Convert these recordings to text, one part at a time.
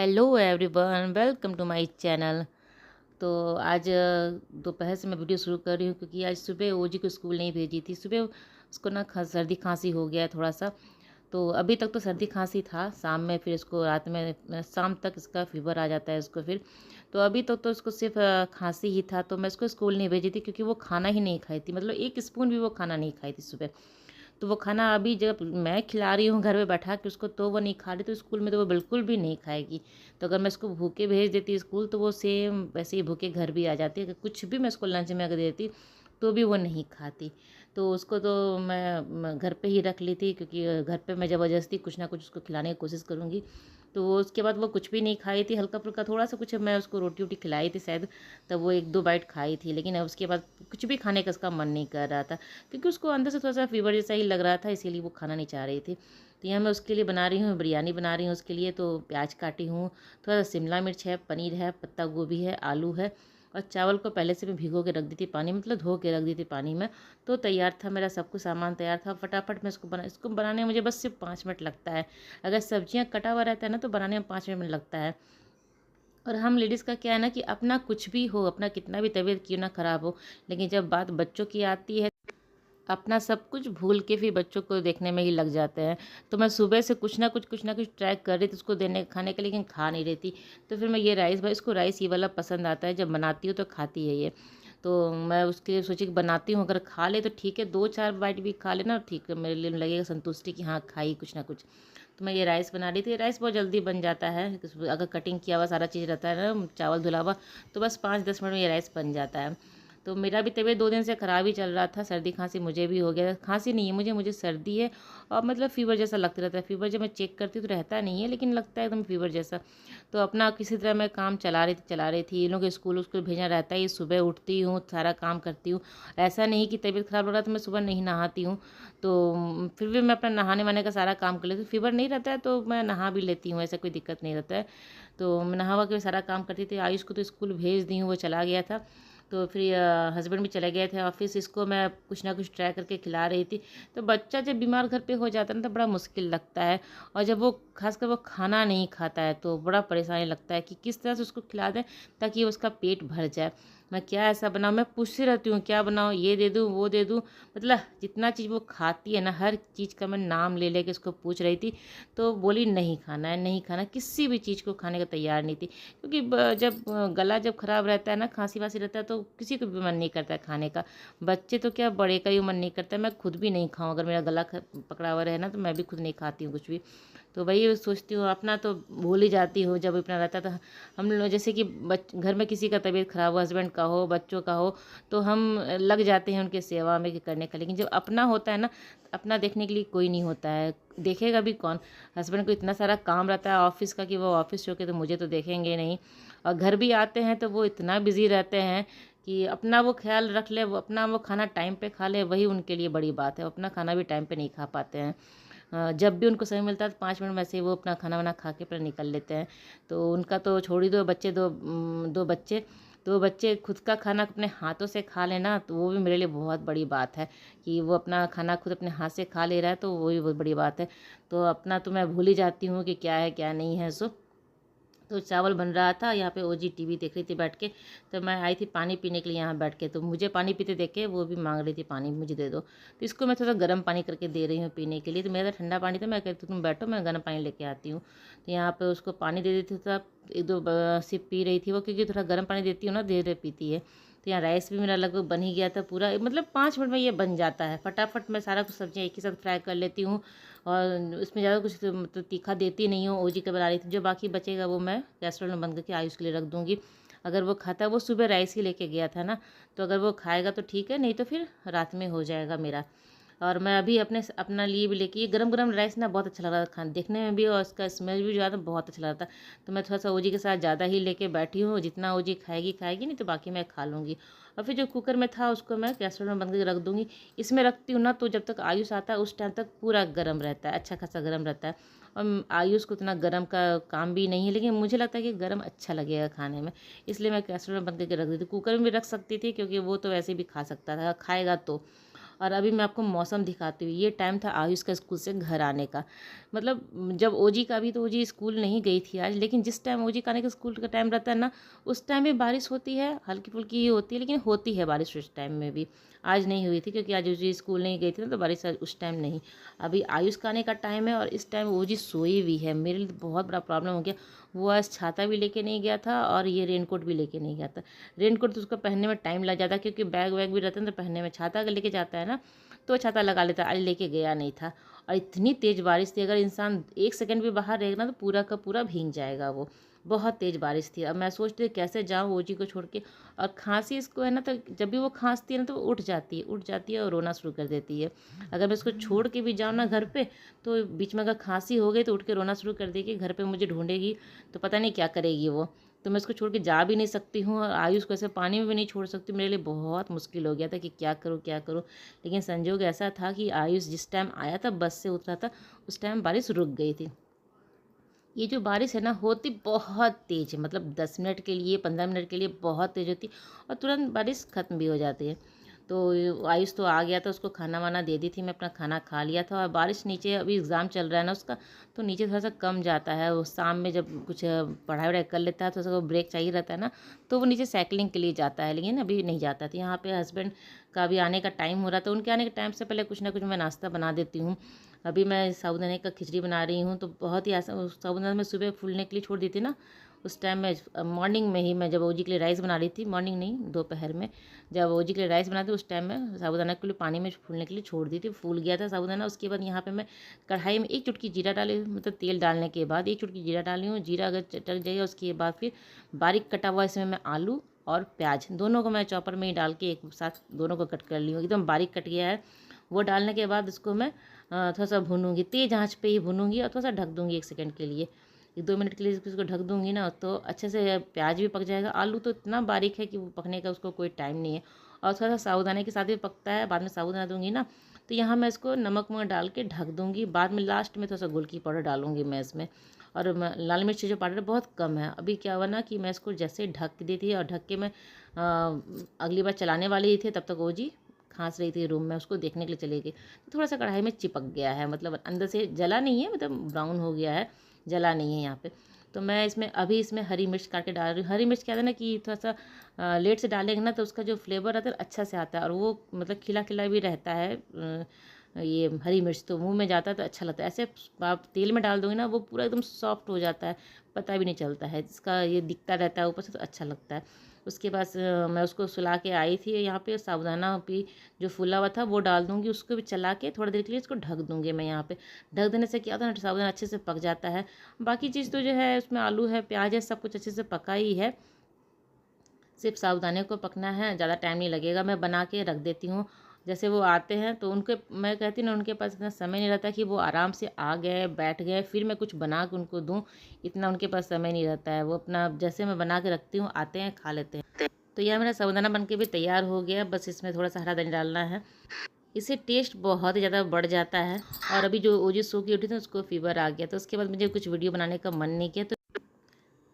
Hello everyone, welcome to my channel. तो आज दोपहर से मैं वीडियो शुरू कर रही हूँ क्योंकि आज सुबह ओजी को स्कूल नहीं भेजी थी। सुबह उसको ना सर्दी खांसी हो गया है थोड़ा सा। तो अभी तक तो सर्दी खांसी था, शाम में फिर इसको रात में शाम तक इसका फीवर आ जाता है इसको फिर। तो अभी तक तो इसको सिर्फ खांसी ही था, तो मैं इसको स्कूल नहीं भेजी थी क्योंकि वो खाना ही नहीं खाई थी, मतलब एक स्पून भी वो खाना नहीं खाई थी सुबह। तो वो खाना अभी जब मैं खिला रही हूँ घर में बैठा के उसको, तो वो नहीं खा रही, तो स्कूल में तो वो बिल्कुल भी नहीं खाएगी। तो अगर मैं इसको भूखे भेज देती स्कूल तो वो सेम वैसे ही भूखे घर भी आ जाती है। अगर कुछ भी मैं इसको लंच में अगर देती तो भी वो नहीं खाती। तो उसको तो मैं घर पे ही रख ली थी क्योंकि घर पे मैं ज़बरदस्ती कुछ ना कुछ उसको खिलाने की कोशिश करूँगी। तो वो उसके बाद वो कुछ भी नहीं खाई थी, हल्का फुल्का थोड़ा सा कुछ मैं उसको रोटी वोटी खिलाई थी शायद, तब वो एक दो बाइट खाई थी, लेकिन अब उसके बाद कुछ भी खाने का उसका मन नहीं कर रहा था क्योंकि उसको अंदर से थोड़ा सा फीवर जैसा ही लग रहा था, इसीलिए वो खाना नहीं चाह रही थी। तो यहाँ मैं उसके लिए बना रही हूँ, बिरयानी बना रही हूँ उसके लिए। तो प्याज काटी हूँ, थोड़ा सा शिमला मिर्च है, पनीर है, पत्ता गोभी है, आलू है, और चावल को पहले से मैं भिगो के रख दी थी पानी, मतलब धो के रख दी थी पानी में। तो तैयार था, मेरा सब कुछ सामान तैयार था, फटाफट मैं इसको बनाने में मुझे बस सिर्फ 5 मिनट लगता है। अगर सब्जियाँ कटा हुआ रहता है ना तो बनाने में 5 मिनट लगता है। और हम लेडीज़ का क्या है ना कि अपना कुछ भी हो, अपना कितना भी तबीयत क्यों ना ख़राब हो, लेकिन जब बात बच्चों की आती है, अपना सब कुछ भूल के फिर बच्चों को देखने में ही लग जाते हैं। तो मैं सुबह से कुछ ना कुछ ट्राई कर रही थी उसको देने खाने के, लेकिन खा नहीं रही थी। तो फिर मैं ये राइस, भाई इसको राइस ये वाला पसंद आता है, जब बनाती हूँ तो खाती है ये। तो मैं उसके लिए सोची कि बनाती हूँ, अगर खा ले तो ठीक है, 2-4 बाइट भी खा लेना ठीक है, मेरे लिए लगेगा संतुष्टि कि हाँ खाई कुछ ना कुछ। तो मैं ये राइस बना रही थी। राइस बहुत जल्दी बन जाता है, अगर कटिंग किया हुआ सारा चीज़ रहता है ना, चावल धुला हुआ, तो बस 5-10 मिनट में ये राइस बन जाता है। तो मेरा भी तबीयत 2 दिन से ख़राब ही चल रहा था, सर्दी खांसी मुझे भी हो गया। खांसी नहीं है मुझे, मुझे सर्दी है, और मतलब फ़ीवर जैसा लगता रहता है। फ़ीवर जब मैं चेक करती हूँ तो रहता नहीं है, लेकिन लगता है एकदम फ़ीवर जैसा। तो अपना किसी तरह मैं काम चला रही थी। इन लोगों को स्कूल उसको भेजना रहता है, सुबह उठती हूँ, सारा काम करती हूँ। ऐसा नहीं कि तबीयत ख़राब हो रहा तो मैं सुबह नहीं नहाती हूँ। तो फिर भी मैं अपना नहाने वहाने का सारा काम कर लेती हूँ। फ़ीवर नहीं रहता है तो मैं नहा भी लेती हूँ, ऐसा कोई दिक्कत नहीं रहता है। तो मैं नहा वहा के सारा काम करती थी। आयुष को तो स्कूल भेज दी हूँ, वो चला गया था। तो फिर हस्बैंड भी चले गए थे ऑफिस, इसको मैं कुछ ना कुछ ट्राई करके खिला रही थी। तो बच्चा जब बीमार घर पे हो जाता है ना तो बड़ा मुश्किल लगता है, और जब वो खासकर वो खाना नहीं खाता है तो बड़ा परेशानी लगता है कि किस तरह से उसको खिला दें ताकि उसका पेट भर जाए। मैं क्या ऐसा बनाऊँ, मैं पूछती रहती हूँ क्या बनाऊँ, ये दे दूँ वो दे दूँ, मतलब जितना चीज़ वो खाती है ना, हर चीज़ का मैं नाम ले लेके उसको पूछ रही थी। तो बोली नहीं खाना है, नहीं खाना, किसी भी चीज़ को खाने का तैयार नहीं थी। क्योंकि जब गला जब ख़राब रहता है ना, खांसी वासी रहता है, तो किसी को भी मन नहीं करता है खाने का। बच्चे तो क्या, बड़े का ही मन नहीं करता है। मैं खुद भी नहीं खाऊं, अगर मेरा गला पकड़ा हुआ रहे ना तो मैं भी खुद नहीं खाती हूँ कुछ भी। तो वही सोचती हूँ, अपना तो भूल ही जाती हूँ जब अपना रहता था। हम लोग जैसे कि घर में किसी का तबीयत ख़राब हो, हस्बैंड का हो, बच्चों का हो, तो हम लग जाते हैं उनके सेवा में करने का। लेकिन जब अपना होता है ना, अपना देखने के लिए कोई नहीं होता है, देखेगा भी कौन। हस्बैंड को इतना सारा काम रहता है ऑफिस का कि वो ऑफिस छोड़ के तो मुझे तो देखेंगे नहीं। और घर भी आते हैं तो वो इतना बिजी रहते हैं कि अपना वो ख्याल रख ले, वो अपना वो खाना टाइम पे खा ले, वही उनके लिए बड़ी बात है। वो अपना खाना भी टाइम पे नहीं खा पाते हैं। जब भी उनको समय मिलता है तो 5 मिनट में से वो अपना खाना वाना खा के फिर निकल लेते हैं। तो उनका तो छोड़ ही दो, बच्चे दो बच्चे खुद का खाना अपने हाथों से खा लेना, तो वो भी मेरे लिए बहुत बड़ी बात है कि वो अपना खाना खुद अपने हाथ से खा ले रहा है, तो वो भी बहुत बड़ी बात है। तो अपना तो मैं भूल ही जाती हूँ कि क्या है क्या नहीं है सो। तो चावल बन रहा था, यहाँ पे ओजी टीवी देख रही थी बैठ के। तो मैं आई थी पानी पीने के लिए यहाँ बैठ के, तो मुझे पानी पीते देख के वो भी मांग रही थी पानी मुझे दे दो। तो इसको मैं थोड़ा गर्म पानी करके दे रही हूँ पीने के लिए। तो मेरा तो ठंडा पानी था, मैं कहती तुम बैठो मैं गर्म पानी लेके आती हूँ। तो यहाँ पे उसको पानी दे देती थी, तब एक दो सिप पी रही थी वो, क्योंकि थोड़ा गर्म पानी देती हूँ ना, धीरे धीरे पीती है। तो यहाँ राइस भी मेरा लगभग बन ही गया था पूरा, मतलब 5 मिनट में ये बन जाता है फटाफट। मैं सारा कुछ सब्जियाँ एक ही साथ फ्राई कर लेती हूँ, और उसमें ज़्यादा कुछ मतलब तीखा देती नहीं हूँ। ओजी का बना रही थी, जो बाकी बचेगा वो मैं कैसरोल में बंद करके आयुष के लिए रख दूँगी। अगर वो खाता है, वो सुबह राइस ही लेके गया था ना, तो अगर वो खाएगा तो ठीक है, नहीं तो फिर रात में हो जाएगा मेरा। और मैं अभी अपना लिए भी लेके, ये गरम गरम राइस ना बहुत अच्छा लग रहा था खाने देखने में भी, और इसका स्मेल भी जो आता बहुत अच्छा लग रहा था। तो मैं थोड़ा सा ओजी के साथ ज़्यादा ही लेके बैठी हूँ, जितना ओजी खाएगी खाएगी, नहीं तो बाकी मैं खा लूँगी। और फिर जो कुकर में था उसको मैं कैसरोल में बंद करके रख दूँगी। इसमें रखती हूँ ना तो जब तक आयुष आता है उस टाइम तक पूरा गर्म रहता है, अच्छा खासा गर्म रहता है। और आयुष को इतना गर्म का काम भी नहीं है, लेकिन मुझे लगता है कि गर्म अच्छा लगेगा खाने में, इसलिए मैं कैसरोल में बंद करके रख देती हूँ। कुकर में भी रख सकती थी क्योंकि वो तो वैसे भी खा सकता था, खाएगा तो। और अभी मैं आपको मौसम दिखाती हूँ। ये टाइम था आयुष का स्कूल से घर आने का। मतलब जब ओजी का भी, तो ओजी स्कूल नहीं गई थी आज, लेकिन जिस टाइम ओजी का आने का स्कूल का टाइम रहता है ना, उस टाइम में बारिश होती है, हल्की फुल्की ही होती है, लेकिन होती है बारिश उस टाइम में भी। आज नहीं हुई थी क्योंकि आज ओजी स्कूल नहीं गई थी ना, तो बारिश आज उस टाइम नहीं। अभी आयुष का आने का टाइम है और इस टाइम ओजी सोई हुई है। मेरे लिए तो बहुत बड़ा प्रॉब्लम हो गया। वो आज छाता भी लेके नहीं गया था और ये रेनकोट भी लेके नहीं गया था। रेनकोट तो उसको पहनने में टाइम लग जाता है क्योंकि बैग वैग भी रहता है, तो पहनने में, छाता अगर लेके जाता है ना तो छाता लगा लेता है। आज लेके गया नहीं था और इतनी तेज़ बारिश थी, अगर इंसान 1 सेकंड भी बाहर रहेगा ना तो पूरा का पूरा भीग जाएगा वो। बहुत तेज़ बारिश थी। अब मैं सोचती कैसे जाऊँ ओजी को छोड़ के। और खांसी इसको है ना, तो जब भी वो खांसती है ना तो वो उठ जाती है और रोना शुरू कर देती है। अगर मैं इसको छोड़ के भी जाऊँ ना घर पे, तो बीच में अगर खांसी हो गई तो उठ के रोना शुरू कर देगी, घर पे मुझे ढूंढेगी, तो पता नहीं क्या करेगी वो। तो मैं इसको छोड़ के जा भी नहीं सकती हूँ और आयुष को ऐसे पानी में भी नहीं छोड़ सकती। मेरे लिए बहुत मुश्किल हो गया था कि क्या करूँ क्या करूँ। लेकिन संजोग ऐसा था कि आयुष जिस टाइम आया था, बस से उतरा था, उस टाइम बारिश रुक गई थी। ये जो बारिश है ना, होती बहुत तेज़ है, मतलब 10 मिनट के लिए, 15 मिनट के लिए बहुत तेज़ होती है और तुरंत बारिश ख़त्म भी हो जाती है। तो आयुष तो आ गया था, उसको खाना वाना दे दी थी, मैं अपना खाना खा लिया था। और बारिश नीचे, अभी एग्ज़ाम चल रहा है ना उसका, तो नीचे थोड़ा सा कम जाता है। वो शाम में जब कुछ पढ़ाई वढ़ाई कर लेता है तो उसको ब्रेक चाहिए रहता है ना, तो वो नीचे साइकिलिंग के लिए जाता है, लेकिन अभी नहीं जाता था। यहाँ पे हस्बैंड का भी आने का टाइम हो रहा था, उनके आने के टाइम से पहले कुछ ना कुछ मैं नाश्ता बना देती हूँ। अभी मैं साबूदाने का खिचड़ी बना रही हूँ, तो बहुत ही आसान। साबूदाना मैं सुबह फूलने के लिए छोड़ दी थी ना, उस टाइम में मॉर्निंग में ही मैं जब ओजी के लिए राइस बना रही थी, मॉर्निंग नहीं दोपहर में, जब ओजी के लिए राइस बनाती उस टाइम में साबूदाना के लिए पानी में फूलने के लिए छोड़ दी थी। फूल गया था साबूदाना। उसके बाद यहाँ पे मैं कढ़ाई में 1 चुटकी जीरा डाली, मतलब तेल डालने के बाद 1 चुटकी जीरा डाली हूँ। जीरा अगर चटक जाएगा उसके बाद फिर बारीक कटा हुआ इसमें मैं आलू और प्याज दोनों को मैं चॉपर में ही डाल के एक साथ दोनों को कट कर ली हूँ। एकदम बारीक कट गया है। वो डालने के बाद उसको मैं थोड़ा सा भूनूंगी, तेज़ आंच पे ही भूनूंगी और थोड़ा सा ढक दूंगी 1 सेकंड के लिए। 1-2 मिनट के लिए इसको ढक दूंगी ना, तो अच्छे से प्याज भी पक जाएगा। आलू तो इतना बारीक है कि वो पकने का उसको कोई टाइम नहीं है, और थोड़ा सा साबूदाने के साथ भी पकता है। बाद में साबूदाना दूंगी ना, तो यहाँ मैं इसको नमक वमक डाल के ढक दूंगी। बाद में लास्ट में थोड़ा सा गोल की पाउडर डालूंगी मैं इसमें, और लाल मिर्च जो पाउडर बहुत कम है। अभी क्या हुआ ना कि मैं इसको जैसे ढक दी थी और ढक के मैं अगली बार चलाने वाली ही थी, तब तक वो जी खांस रही थी रूम में, उसको देखने के लिए चली गई। तो थोड़ा सा कढ़ाई में चिपक गया है, मतलब अंदर से जला नहीं है, मतलब ब्राउन हो गया है, जला नहीं है यहाँ पे। तो मैं इसमें अभी इसमें हरी मिर्च काट के डाल रही हूँ। हरी मिर्च क्या है ना कि थोड़ा सा लेट से डालेंगे ना, तो उसका जो फ्लेवर आता है अच्छा से आता है, और वो मतलब खिला खिला भी रहता है। ये हरी मिर्च तो मुंह में जाता है तो अच्छा लगता है। ऐसे आप तेल में डाल दोगे ना, वो पूरा एकदम सॉफ्ट हो जाता है, पता भी नहीं चलता है इसका, ये दिखता रहता है ऊपर से, तो अच्छा लगता है। उसके बाद मैं उसको सुला के आई थी यहाँ पे, साबुदाना भी जो फूला हुआ था वो डाल दूँगी, उसको भी चला के थोड़ी देर के लिए इसको ढक दूँगी मैं यहाँ पे। ढक देने से क्या होता है ना, साबुदाना अच्छे से पक जाता है। बाकी चीज़ तो जो है उसमें आलू है, प्याज है, सब कुछ अच्छे से पका ही है, सिर्फ साबुदाने को पकना है, ज़्यादा टाइम नहीं लगेगा। मैं बना के रख देती हूँ। जैसे वो आते हैं तो उनके, मैं कहती हूँ ना, उनके पास इतना समय नहीं रहता कि वो आराम से आ गए बैठ गए फिर मैं कुछ बना के उनको दूँ, इतना उनके पास समय नहीं रहता है। वो अपना जैसे मैं बना के रखती हूँ, आते हैं खा लेते हैं। तो यह मेरा साबुदाना बन के भी तैयार हो गया, बस इसमें थोड़ा सा हरा धनिया डालना है, इससे टेस्ट बहुत ही ज़्यादा बढ़ जाता है। और अभी जो ओजी सो की उठी थी उसको फीवर आ गया, तो उसके बाद मुझे कुछ वीडियो बनाने का मन नहीं किया। तो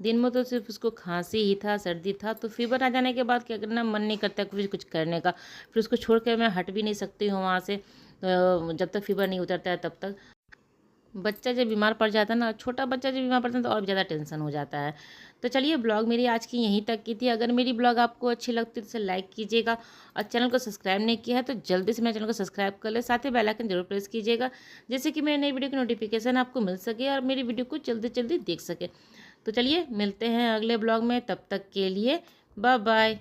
दिन में तो सिर्फ उसको खांसी ही था, सर्दी था, तो फीवर आ जाने के बाद क्या करना, मन नहीं करता कुछ करने का। फिर उसको छोड़ कर मैं हट भी नहीं सकती हूँ वहाँ से, जब तक फीवर नहीं उतरता है तब तक। बच्चा जब बीमार पड़ जाता है ना, छोटा बच्चा जब बीमार पड़ता है तो और भी ज़्यादा टेंशन हो जाता है। तो चलिए, ब्लॉग मेरी आज की यहीं तक की थी। अगर मेरी ब्लॉग आपको अच्छी लगती है तो इसे लाइक कीजिएगा, और चैनल को सब्सक्राइब नहीं किया है तो जल्दी से मेरे चैनल को सब्सक्राइब कर ले, साथ ही बेल आइकन जरूर प्रेस कीजिएगा, जैसे कि मेरी नई वीडियो की नोटिफिकेशन आपको मिल सके और मेरी वीडियो को जल्दी जल्दी देख सके। तो चलिए, मिलते हैं अगले ब्लॉग में, तब तक के लिए बाय बाय।